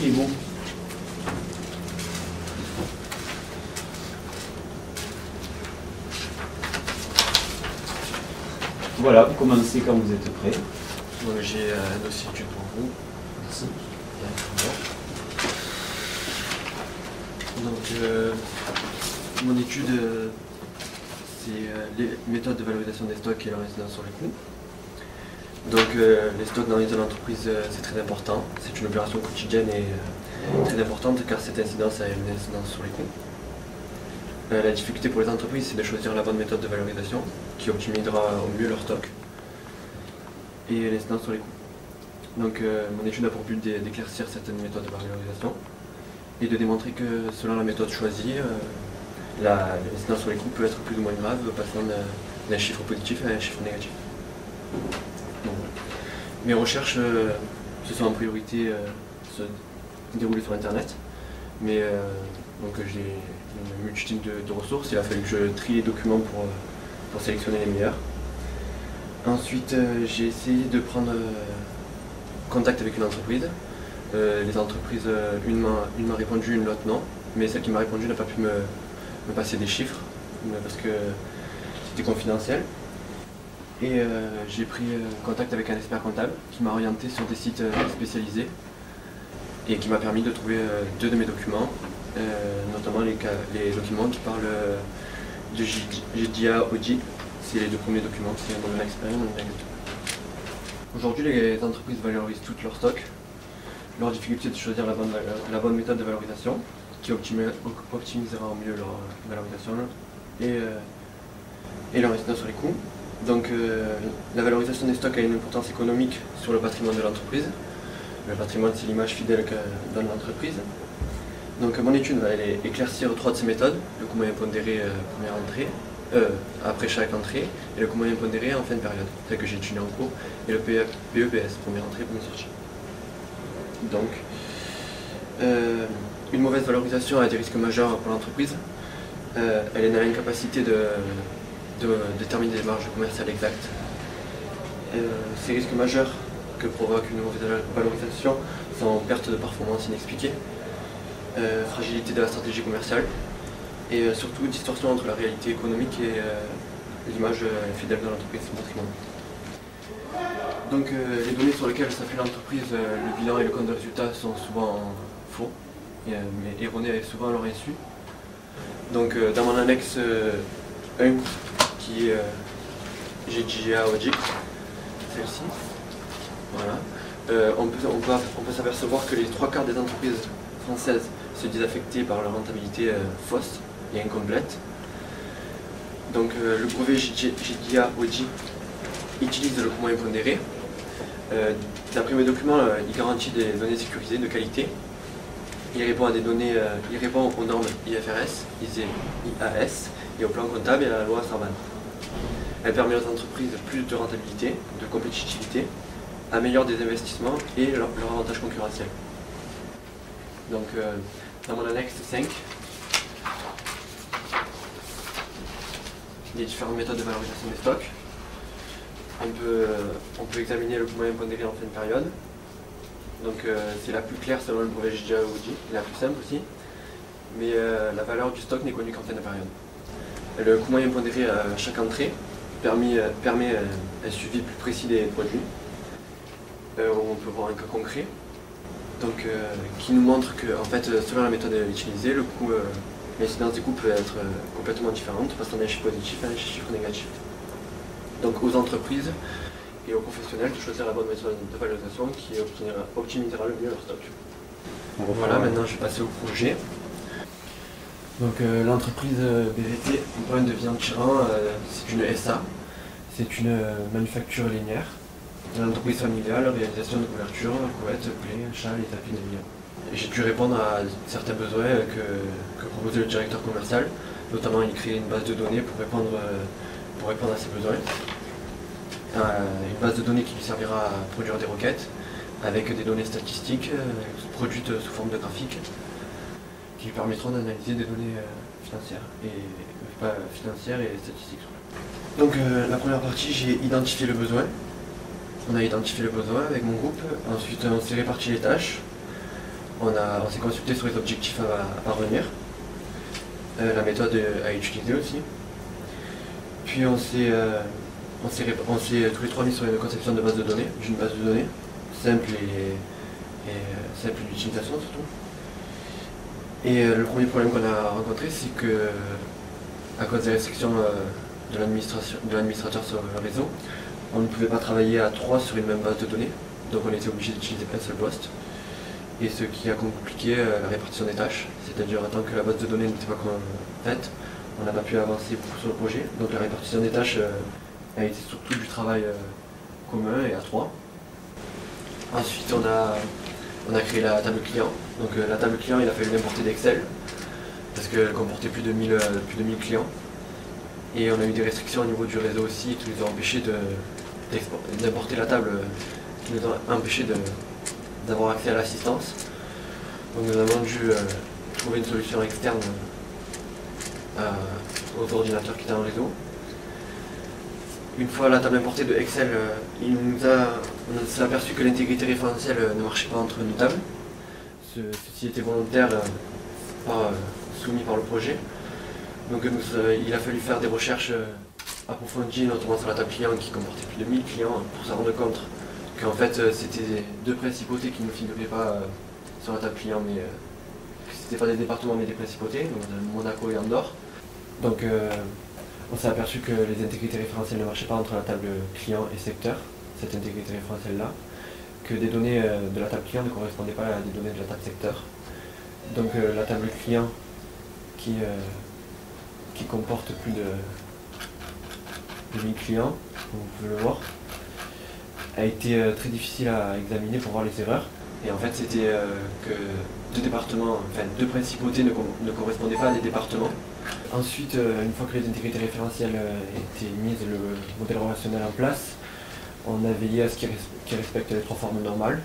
frigo. Voilà, vous commencez quand vous êtes prêt. J'ai un dossier d'étude pour vous. Merci. Donc, mon étude, c'est les méthodes de valorisation des stocks et leur incidence sur les coûts. Donc, les stocks dans les entreprises, c'est très important. C'est une opération quotidienne et très importante car cette incidence a une incidence sur les coûts. La difficulté pour les entreprises, c'est de choisir la bonne méthode de valorisation qui optimisera au mieux leur stock et l'incidence sur les coûts. Donc, mon étude a pour but d'éclaircir certaines méthodes de valorisation et de démontrer que selon la méthode choisie, l'incidence sur les coûts peut être plus ou moins grave, passant d'un chiffre positif à un chiffre négatif. Donc, mes recherches se sont en priorité se déroulées sur Internet, mais donc j'ai une multitude de ressources. Il a fallu que je trie les documents pour sélectionner les meilleurs. Ensuite, j'ai essayé de prendre contact avec une entreprise. Les entreprises, une m'a répondu, une l'autre non, mais celle qui m'a répondu n'a pas pu me passer des chiffres parce que c'était confidentiel. Et j'ai pris contact avec un expert comptable qui m'a orienté sur des sites spécialisés et qui m'a permis de trouver deux de mes documents, notamment les documents qui parlent de JDA Audit. C'est les deux premiers documents, c'est un domaine expert et un domaine agricole. Aujourd'hui, les entreprises valorisent tout leur stock. Leur difficulté est de choisir la bonne méthode de valorisation qui optimisera au mieux leur valorisation et leur incidence sur les coûts. Donc la valorisation des stocks a une importance économique sur le patrimoine de l'entreprise. Le patrimoine, c'est l'image fidèle que donne l'entreprise. Donc mon étude va aller éclaircir trois de ces méthodes: le coût moyen pondéré première entrée, après chaque entrée, et le coût moyen pondéré en fin de période, tel que j'ai étudié en cours, et le PEPS, première entrée, première sortie. Donc, une mauvaise valorisation a des risques majeurs pour l'entreprise. Elle est dans l'incapacité de déterminer des marges commerciales exactes. Ces risques majeurs que provoque une mauvaise valorisation sont perte de performance inexpliquée, fragilité de la stratégie commerciale et surtout distorsion entre la réalité économique et l'image fidèle de l'entreprise et son patrimoine. Donc les données sur lesquelles s'appuie l'entreprise, le bilan et le compte de résultat sont souvent faux, mais erronés souvent à leur insu. Donc dans mon annexe 1, qui est JDA Audit, celle-ci, voilà, on peut s'apercevoir que les trois quarts des entreprises françaises se disent affectées par leur rentabilité fausse et incomplète. Donc le brevet JDA Audit utilise le coût moyen pondéré. D'après mes documents, il garantit des données sécurisées de qualité. Il répond aux normes IFRS, IAS et au plan comptable et à la loi Sarban. Elle permet aux entreprises plus de rentabilité, de compétitivité, améliore des investissements et leur avantage concurrentiel. Donc dans mon annexe 5, les différentes méthodes de valorisation des stocks. On peut examiner le coût moyen pondéré en fin de période. Donc c'est la plus claire selon le brevet JDA Audit, la plus simple aussi. Mais la valeur du stock n'est connue qu'en fin de période. Le coût moyen pondéré à chaque entrée permet un suivi plus précis des produits. On peut voir un cas concret. Donc qui nous montre que en fait, selon la méthode utilisée, l'incidence des coûts peut être complètement différente, passant d'un chiffre positif à un chiffre négatif. Donc aux entreprises et aux professionnels de choisir la bonne méthode de valorisation qui optimisera le mieux leur stock. Voilà, maintenant je vais passer au projet. Donc l'entreprise BVT, Brun de Viande Chiran, c'est une SA, c'est une manufacture linéaire. L'entreprise familiale, réalisation de couverture, couettes, plaies, châles et tapis de milieu. J'ai dû répondre à certains besoins que proposait le directeur commercial. Notamment, il créait une base de données pour répondre à ces besoins. Une base de données qui lui servira à produire des requêtes avec des données statistiques produites sous forme de graphiques qui lui permettront d'analyser des données financières et statistiques. Donc la première partie, j'ai identifié le besoin. On a identifié le besoin avec mon groupe, ensuite on s'est réparti les tâches. On s'est consulté sur les objectifs à parvenir, la méthode à utiliser aussi. Puis on s'est tous les trois mis sur une conception de base de données, d'une base de données simple et simple d'utilisation surtout. Et le premier problème qu'on a rencontré, c'est que à cause des restrictions de l'administrateur sur le réseau, on ne pouvait pas travailler à trois sur une même base de données, donc on était obligé d'utiliser un seul poste. Et ce qui a compliqué la répartition des tâches, c'est-à-dire tant que la base de données n'était pas faite, on n'a pas pu avancer beaucoup sur le projet. Donc la répartition des tâches a été surtout du travail commun et à trois. Ensuite on a créé la table client. Donc la table client, il a fallu l'importer d'Excel parce qu'elle comportait plus de 1000 clients. Et on a eu des restrictions au niveau du réseau aussi qui nous ont empêché d'importer la table, qui nous ont empêché d'avoir accès à l'assistance. Donc nous avons dû trouver une solution externe aux ordinateurs qui étaient dans le réseau. Une fois la table importée de Excel, on s'est aperçu que l'intégrité référentielle ne marchait pas entre nos tables. Ceci était volontaire, pas soumis par le projet. Donc il a fallu faire des recherches approfondies, notamment sur la table client qui comportait plus de 1000 clients, pour se rendre compte qu'en fait c'était deux principautés qui ne figuraient pas sur la table client, mais c'était pas des départements mais des principautés, donc Monaco et Andorre. Donc on s'est aperçu que les intégrités référentielles ne marchaient pas entre la table client et secteur, cette intégrité référentielle-là, que des données de la table client ne correspondaient pas à des données de la table secteur. Donc la table client qui comporte plus de 1000 clients, comme vous pouvez le voir, a été très difficile à examiner pour voir les erreurs. Et en fait c'était que deux principautés ne correspondaient pas à des départements. Ensuite, une fois que les intégrités référentielles étaient mises, le modèle relationnel en place, on a veillé à ce qu'il respecte les trois formes normales.